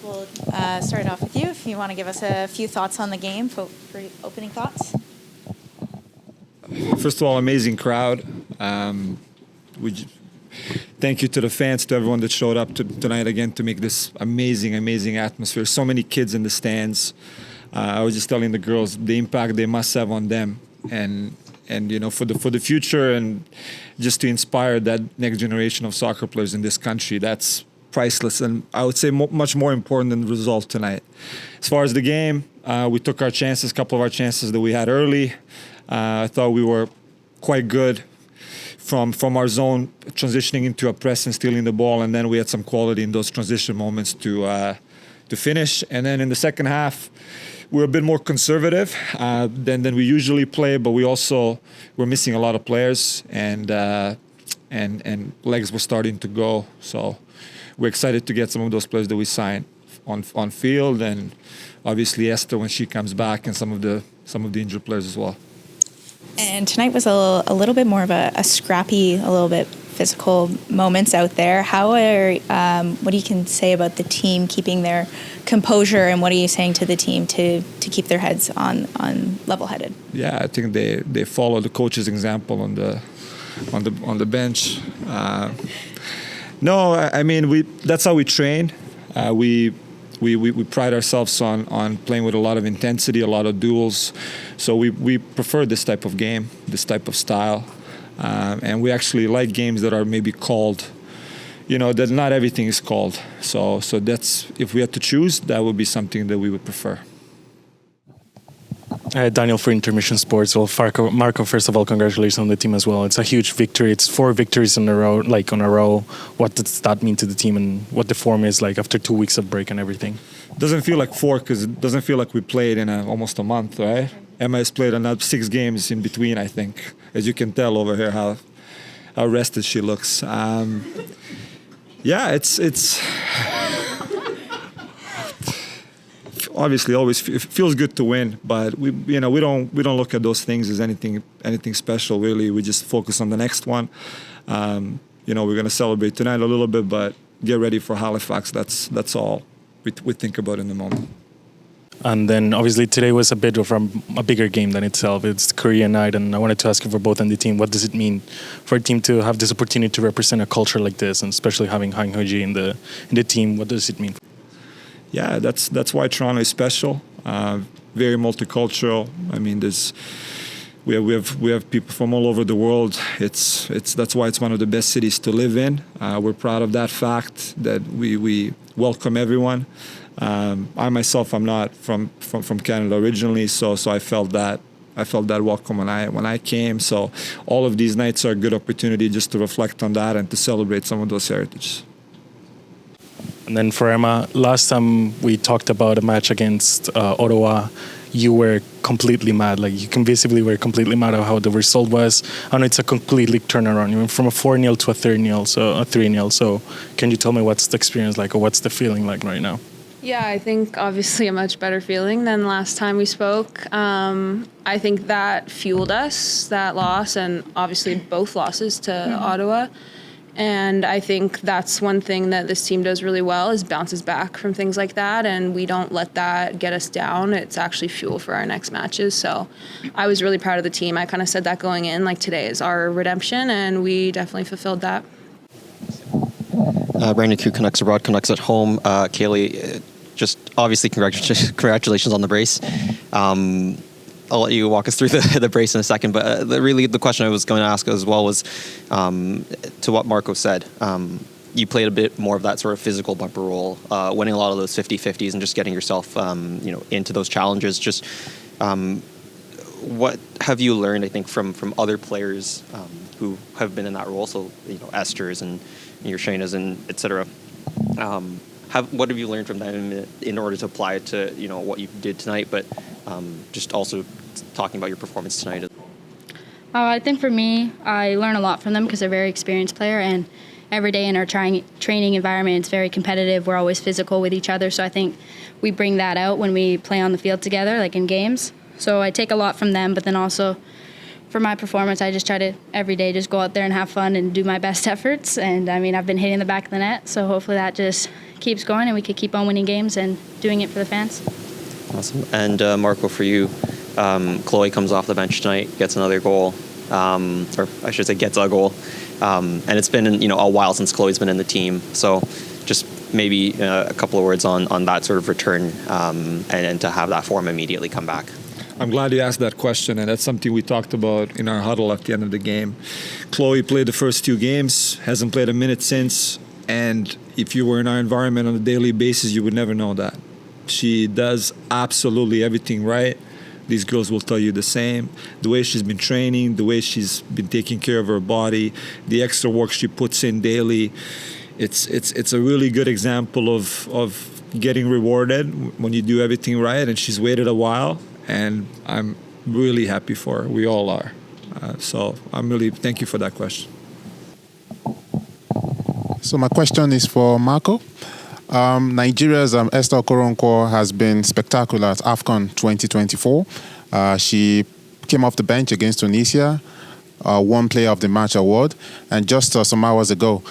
we'll start off with you. If you want to give us a few thoughts on the game for opening thoughts. First of all, amazing crowd. Thank you to the fans, to everyone that showed up tonight again to make this amazing atmosphere. So many kids in the stands. I was just telling the girls the impact they must have on them, and for the future, and just to inspire that next generation of soccer players in this country. That's priceless, and I would say much more important than the result tonight. As far as the game, we took our chances, a couple of our chances that we had early. I thought we were quite good from our zone, transitioning into a press and stealing the ball, and then we had some quality in those transition moments to finish. And then in the second half, we were a bit more conservative than we usually play, but we also were missing a lot of players, and legs were starting to go. So we're excited to get some of those players that we signed on field, and obviously Esther when she comes back, and some of the injured players as well. And tonight was a little bit more of a scrappy, a little bit physical moments out there. What you can say about the team keeping their composure, and what are you saying to the team to keep their heads on level-headed? Yeah, I think they follow the coach's example on the bench. No, I mean that's how we train. We pride ourselves on playing with a lot of intensity, a lot of duels. So we prefer this type of game, this type of style. And we actually like games that are maybe called, that not everything is called. So that's, if we had to choose, that would be something that we would prefer. Daniel for Intermission Sports. Well, Marco, first of all, congratulations on the team as well. It's a huge victory. It's 4 victories in a row, What does that mean to the team, and what the form is like after 2 weeks of break and everything? Doesn't feel like 4 because it doesn't feel like we played in almost a month, right? Emma has played another 6 games in between, I think. As you can tell over here how rested she looks. It's obviously always it feels good to win, but we don't look at those things as anything special really. We just focus on the next one. We're going to celebrate tonight a little bit, but get ready for Halifax. That's all we think about in the moment. And then obviously today was a bit of a bigger game than itself. It's Korean night, and I wanted to ask you for both on the team, what does it mean for a team to have this opportunity to represent a culture like this, and especially having Han Hyo-ji in the team? What does it mean? Yeah, that's why Toronto is special. Very multicultural. I mean, we have people from all over the world. That's why it's one of the best cities to live in. We're proud of that fact that we welcome everyone. I myself, I'm not from Canada originally, so I felt that welcome when I came. So all of these nights are a good opportunity just to reflect on that and to celebrate some of those heritages. And then for Emma, last time we talked about a match against Ottawa, you were completely mad. Like, you can visibly were completely mad at how the result was. I know it's a completely turnaround. You went from a 4-0 to a 3-0, so a 3-0. So can you tell me what's the experience like, or what's the feeling like right now? Yeah, I think obviously a much better feeling than last time we spoke. I think that fueled us, that loss, and obviously both losses to Ottawa. And I think that's one thing that this team does really well, is bounces back from things like that, and we don't let that get us down. It's actually fuel for our next matches. So I was really proud of the team. I kind of said that going in, like, today is our redemption, and we definitely fulfilled that. Brandon Q, Canucks abroad, Canucks at home. Kaylee, just obviously congratulations on the brace. I'll let you walk us through the brace in a second, but really the question I was going to ask as well was, to what Marco said, you played a bit more of that sort of physical bumper role, winning a lot of those 50-50s and just getting yourself into those challenges. Just what have you learned, I think, from other players who have been in that role? So, Esther's and your Shayna's and et cetera. What have you learned from them in order to apply it to what you did tonight, but just also talking about your performance tonight? I think for me, I learn a lot from them because they're a very experienced player, and every day in our training environment, it's very competitive. We're always physical with each other, so I think we bring that out when we play on the field together, like in games. So I take a lot from them, but then also for my performance, I just try to every day just go out there and have fun and do my best efforts. And I mean, I've been hitting the back of the net, so hopefully that just keeps going and we could keep on winning games and doing it for the fans. Awesome. And Marco, for you, Chloe comes off the bench tonight, gets another goal, or I should say gets a goal. And it's been a while since Chloe's been in the team. So just maybe a couple of words on that sort of return and to have that form immediately come back. I'm glad you asked that question, and that's something we talked about in our huddle at the end of the game. Chloe played the first 2 games, hasn't played a minute since, and if you were in our environment on a daily basis, you would never know that. She does absolutely everything right. These girls will tell you the same. The way she's been training, the way she's been taking care of her body, the extra work she puts in daily, it's a really good example of getting rewarded when you do everything right, and she's waited a while. And I'm really happy for her. We all are. So thank you for that question. So my question is for Marco. Nigeria's Esther Okoronkwo has been spectacular at AFCON 2024. She came off the bench against Tunisia, won Player of the Match award, and just some hours ago,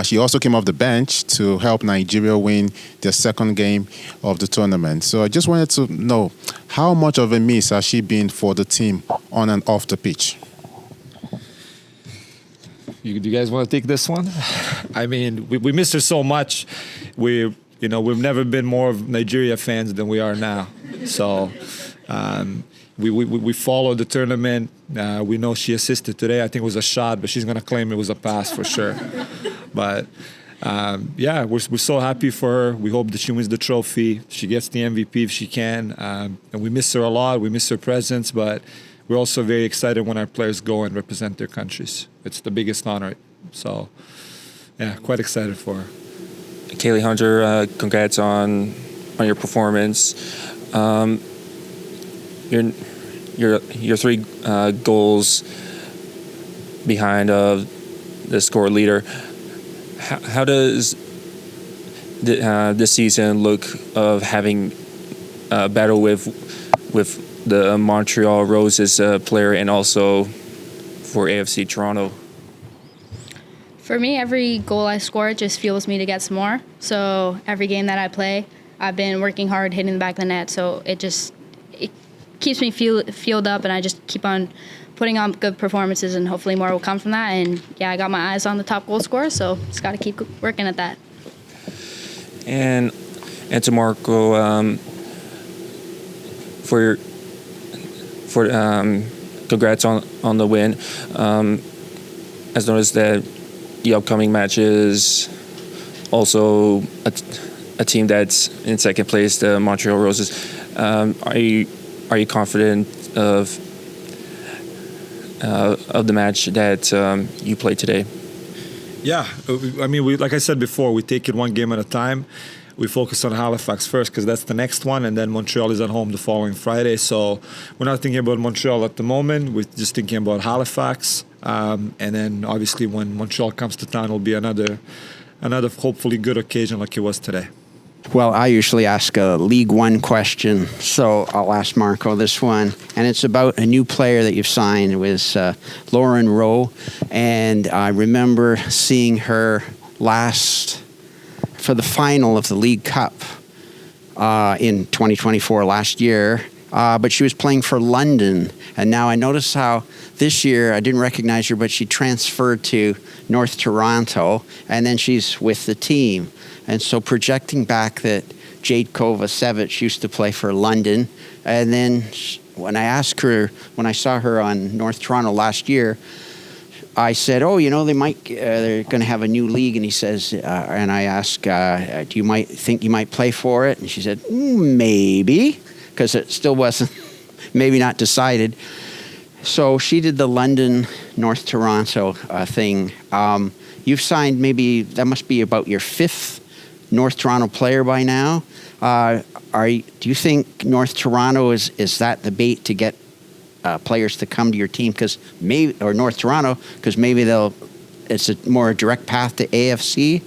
she also came off the bench to help Nigeria win their second game of the tournament. So I just wanted to know, how much of a miss has she been for the team on and off the pitch? Do you guys want to take this one? I mean, we miss her so much. We've never been more of Nigeria fans than we are now. So we followed the tournament. We know she assisted today. I think it was a shot, but she's going to claim it was a pass for sure. But we're so happy for her. We hope that she wins the trophy. She gets the MVP if she can. And we miss her a lot. We miss her presence, but we're also very excited when our players go and represent their countries. It's the biggest honor. So, quite excited for her. Kaylee Hunter, congrats on your performance. Your 3 goals behind the score leader. How does this season look of having a battle with the Montreal Roses player and also for AFC Toronto? For me, every goal I score just fuels me to get some more. So every game that I play, I've been working hard, hitting the back of the net. So it keeps me fueled up, and I just keep on putting on good performances, and hopefully more will come from that. And I got my eyes on the top goal scorer, so just got to keep working at that. And to Marco, for congrats on the win. I've noticed that the upcoming match is also a team that's in second place, the Montreal Roses. Are you confident of the match that you played today? Yeah, I mean, like I said before, we take it one game at a time. We focus on Halifax first because that's the next one, and then Montreal is at home the following Friday. So we're not thinking about Montreal at the moment. We're just thinking about Halifax. And then obviously when Montreal comes to town, it'll be another hopefully good occasion like it was today. Well, I usually ask a League One question, so I'll ask Marco this one. And it's about a new player that you've signed. It was Lauren Rowe. And I remember seeing her for the final of the League Cup in 2024 last year. But she was playing for London. And now I notice how this year I didn't recognize her, but she transferred to North Toronto, and then she's with the team. And so projecting back that Jade Kovacevic used to play for London, and then when I saw her on North Toronto last year, I said, they're going to have a new league. And he says, and I asked, do you think you might play for it? And she said, maybe, because it still wasn't, maybe not decided. So she did the London, North Toronto thing. You've signed that must be about your 5th North Toronto player by now. Do you think North Toronto is that the bait to get players to come to your team or North Toronto, because maybe it's a more direct path to AFC?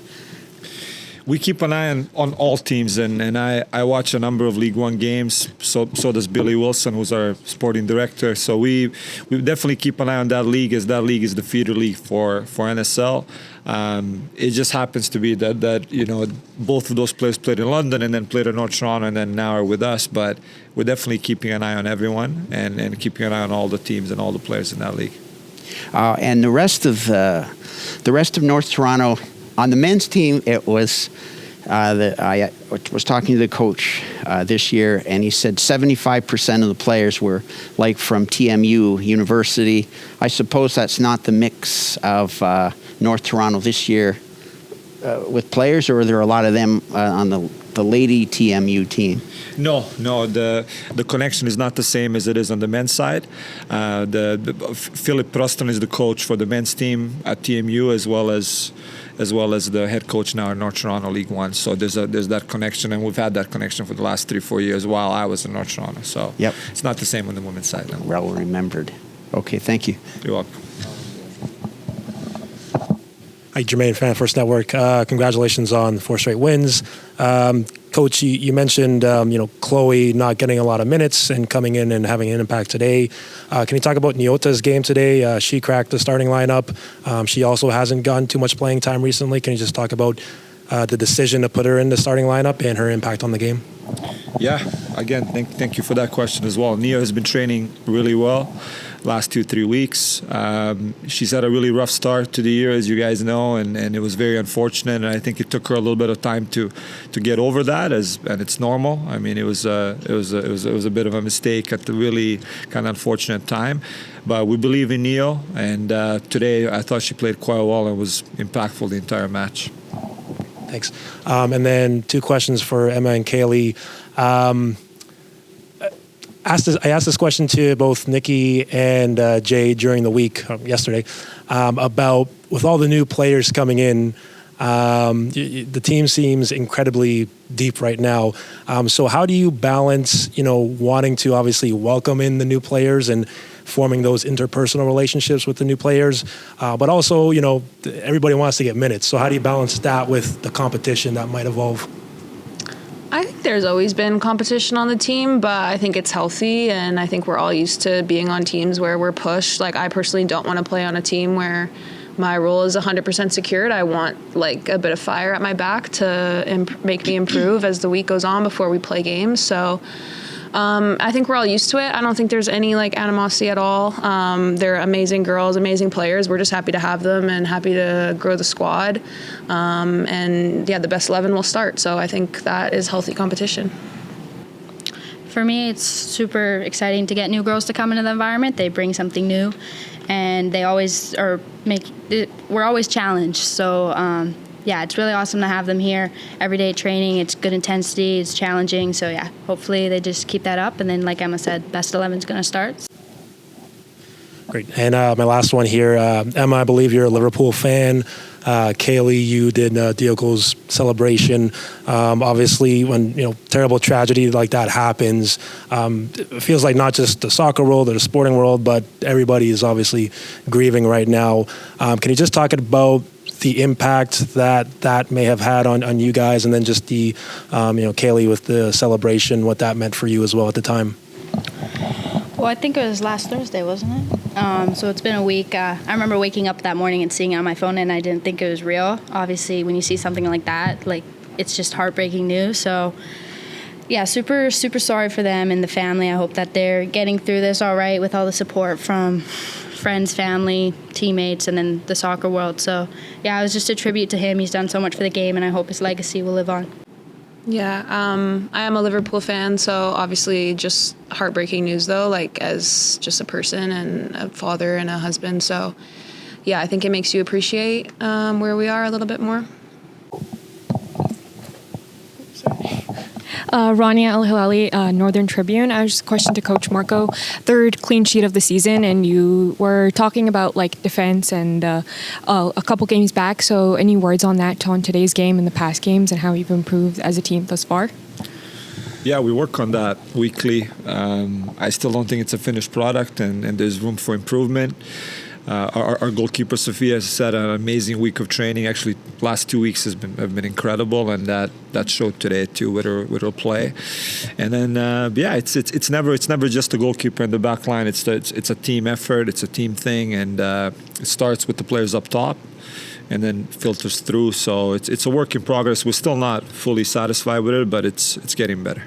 we keep an eye on all teams, and I watch a number of League One games. So does Billy Wilson, who's our sporting director. So we definitely keep an eye on that league, as that league is the feeder league for NSL. It just happens to be that both of those players played in London and then played in North Toronto and then now are with us. But we're definitely keeping an eye on everyone and keeping an eye on all the teams and all the players in that league. And the rest of North Toronto, on the men's team, it was I was talking to the coach this year, and he said 75% of the players were like from TMU University. I suppose that's not the mix of North Toronto this year with players, or are there a lot of them on the lady TMU team? No. The connection is not the same as it is on the men's side. Philip Preston is the coach for the men's team at TMU, as well as the head coach now in North Toronto League One. So there's that connection, and we've had that connection for the last 3-4 years while I was in North Toronto. So It's not the same on the women's side now. Well remembered. Okay, thank you. You're welcome. Hi, Jermaine, Fan First Network. Congratulations on 4 straight wins. Coach, you mentioned Chloe not getting a lot of minutes and coming in and having an impact today. Can you talk about Nyota's game today? She cracked the starting lineup. She also hasn't gotten too much playing time recently. Can you just talk about the decision to put her in the starting lineup and her impact on the game? Yeah, again, thank you for that question as well. Nia has been training really well last 2-3 weeks. She's had a really rough start to the year, as you guys know, and it was very unfortunate. And I think it took her a little bit of time to get over that, and it's normal. I mean, it was a bit of a mistake at the really kind of unfortunate time. But we believe in Neo, and today I thought she played quite well and was impactful the entire match. Thanks. And then 2 questions for Emma and Kaylee. I asked this question to both Nikki and Jay during the week, yesterday, about with all the new players coming in, the team seems incredibly deep right now. So how do you balance, wanting to obviously welcome in the new players and forming those interpersonal relationships with the new players, but also, everybody wants to get minutes. So how do you balance that with the competition that might evolve? I think there's always been competition on the team, but I think it's healthy, and I think we're all used to being on teams where we're pushed. Like, I personally don't want to play on a team where my role is 100% secured. I want a bit of fire at my back to make me improve as the week goes on before we play games. So I think we're all used to it. I don't think there's any animosity at all. They're amazing girls, amazing players. We're just happy to have them and happy to grow the squad. The best 11 will start. So I think that is healthy competition. For me, it's super exciting to get new girls to come into the environment. They bring something new, and they always we're always challenged. So it's really awesome to have them here. Everyday training, it's good intensity, it's challenging. So hopefully they just keep that up. And then, like Emma said, best 11 is going to start. Great. And my last one here, Emma, I believe you're a Liverpool fan. Kaylee, you did Diogo's celebration. Obviously, when terrible tragedy like that happens, it feels like not just the soccer world or the sporting world, but everybody is obviously grieving right now. Can you just talk about the impact that may have had on you guys, and then just the Kaylee with the celebration, what that meant for you as well at the time? Well, I think it was last Thursday, wasn't it? So it's been a week. I remember waking up that morning and seeing it on my phone, and I didn't think it was real. Obviously, when you see something like that, it's just heartbreaking news. So, super, super sorry for them and the family. I hope that they're getting through this all right with all the support from friends, family, teammates, and then the soccer world. So, it was just a tribute to him. He's done so much for the game, and I hope his legacy will live on. Yeah, I am a Liverpool fan, so obviously just heartbreaking news, though, as just a person and a father and a husband. So, I think it makes you appreciate where we are a little bit more. Rania El-Hilali, Northern Tribune. I just a question to Coach Marco. 3rd clean sheet of the season, and you were talking about defense and a couple games back. So any words on that, on today's game and the past games, and how you've improved as a team thus far? Yeah, we work on that weekly. I still don't think it's a finished product, and there's room for improvement. Our goalkeeper Sophia has had an amazing week of training. Actually, last 2 weeks have been incredible, and that showed today too with her play. And then it's never just a goalkeeper in the back line. It's a team effort. It's a team thing, and it starts with the players up top, and then filters through. So it's a work in progress. We're still not fully satisfied with it, but it's getting better.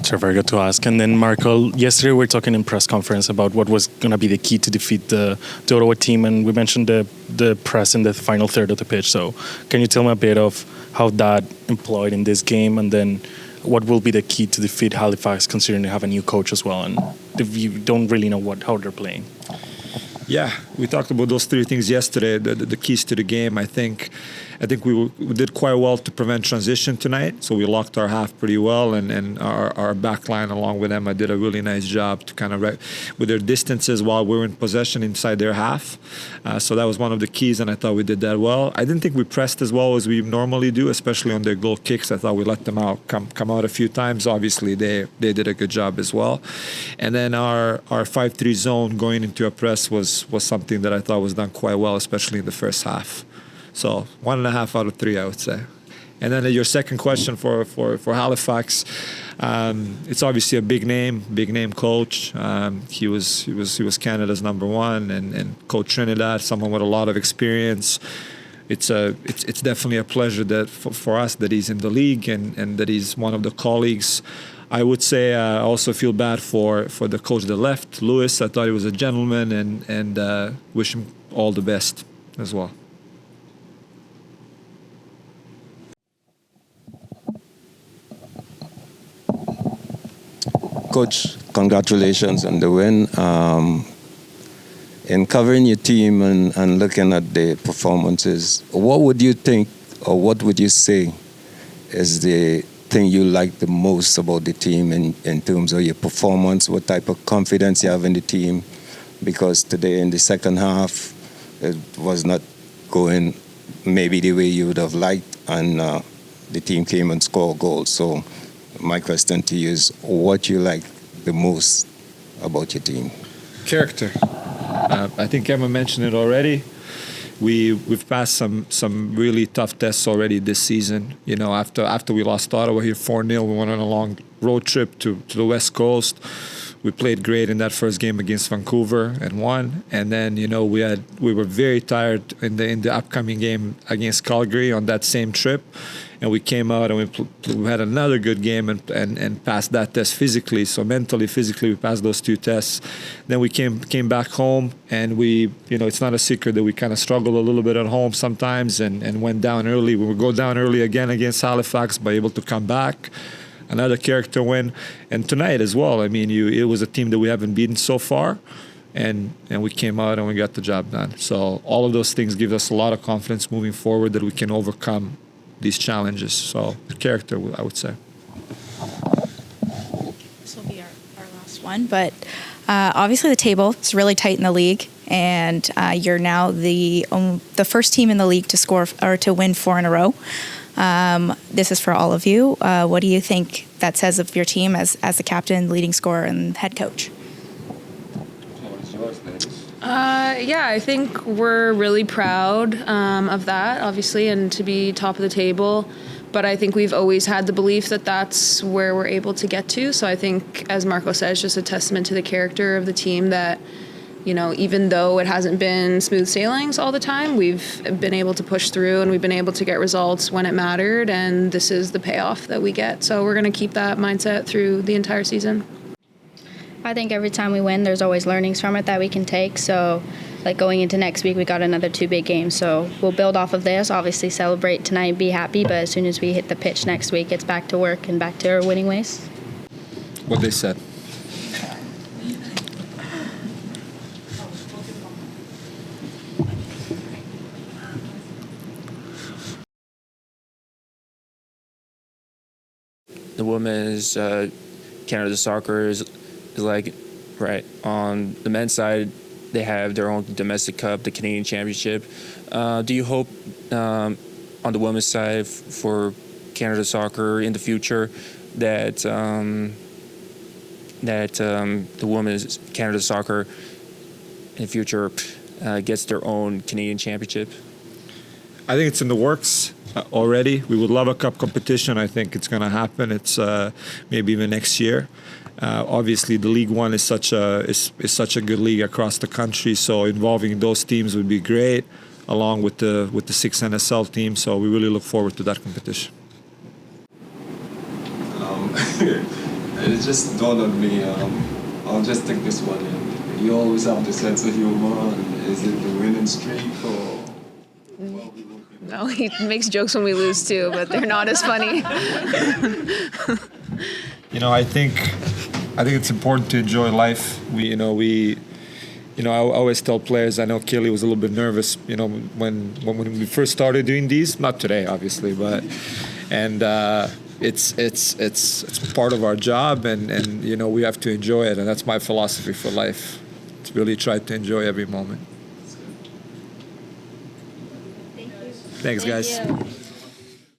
Sure, very good to ask. And then, Marco, yesterday we were talking in press conference about what was going to be the key to defeat the Ottawa team, and we mentioned the press in the final third of the pitch. So can you tell me a bit of how that employed in this game, and then what will be the key to defeat Halifax, considering they have a new coach as well, and you don't really know how they're playing? Yeah, we talked about those three things yesterday, the keys to the game. I think we did quite well to prevent transition tonight. So we locked our half pretty well, and our back line along with Emma did a really nice job to kind of with their distances while we were in possession inside their half. So that was one of the keys, and I thought we did that well. I didn't think we pressed as well as we normally do, especially on their goal kicks. I thought we let them come out a few times. Obviously, they did a good job as well. And then our 5-3 zone going into a press was something that I thought was done quite well, especially in the first half. So 1.5 out of 3, I would say. And then your second question for Halifax, it's obviously a big name coach. He was Canada's number one, and Coach Trinidad, someone with a lot of experience. It's definitely a pleasure that for us that he's in the league and that he's one of the colleagues. I would say I also feel bad for the coach that left, Lewis. I thought he was a gentleman, and wish him all the best as well. Coach, congratulations on the win. In covering your team and looking at the performances, what would you think, or what would you say is the thing you like the most about the team in terms of your performance? What type of confidence you have in the team? Because today in the second half, it was not going maybe the way you would have liked, and the team came and scored goals. So my question to you is, what you like the most about your team? Character. I think Emma mentioned it already. We've passed some really tough tests already this season. You know, after we lost Ottawa here 4-0, we went on a long road trip to the West Coast. We played great in that first game against Vancouver and won. And then, you know, we were very tired in the upcoming game against Calgary on that same trip. And we came out and we had another good game and passed that test physically. So mentally, physically, we passed those two tests. Then we came back home, and it's not a secret that we kind of struggle a little bit at home sometimes and went down early. We would go down early again against Halifax, but able to come back. Another character win. And tonight as well, I mean, it was a team that we haven't beaten so far. And we came out and we got the job done. So all of those things give us a lot of confidence moving forward that we can overcome these challenges. So the character, I would say. This will be our last one, but obviously the table is really tight in the league, and you're now the first team in the league to score or to win 4 in a row. This is for all of you. What do you think that says of your team as the captain, leading scorer, and head coach? Yeah, I think we're really proud of that, obviously, and to be top of the table. But I think we've always had the belief that that's where we're able to get to. So I think, as Marco says, just a testament to the character of the team that, you know, even though it hasn't been smooth sailings all the time, we've been able to push through and we've been able to get results when it mattered. And this is the payoff that we get. So we're going to keep that mindset through the entire season. I think every time we win, there's always learnings from it that we can take. So, like going into next week, we got another 2 big games. So we'll build off of this, obviously celebrate tonight, be happy. But as soon as we hit the pitch next week, it's back to work and back to our winning ways. What they said. The women's Canada soccer is like, right, on the men's side, they have their own domestic cup, the Canadian Championship. Do you hope on the women's side for Canada soccer in the future that that the women's Canada soccer in the future gets their own Canadian championship? I think it's in the works already. We would love a cup competition. I think it's going to happen. It's maybe even next year. Obviously, the League One is such a good league across the country. So involving those teams would be great, along with the 6 NSL teams. So we really look forward to that competition. It just dawned on me. I'll just take this one in. You always have the sense of humor. And is it the winning streak or? No, he makes jokes when we lose too, but they're not as funny. I think it's important to enjoy life. I always tell players. I know Kaylee was a little bit nervous. When we first started doing these, not today, obviously, but it's part of our job, and we have to enjoy it, and that's my philosophy for life. To really try to enjoy every moment. Thanks, guys. Thank you.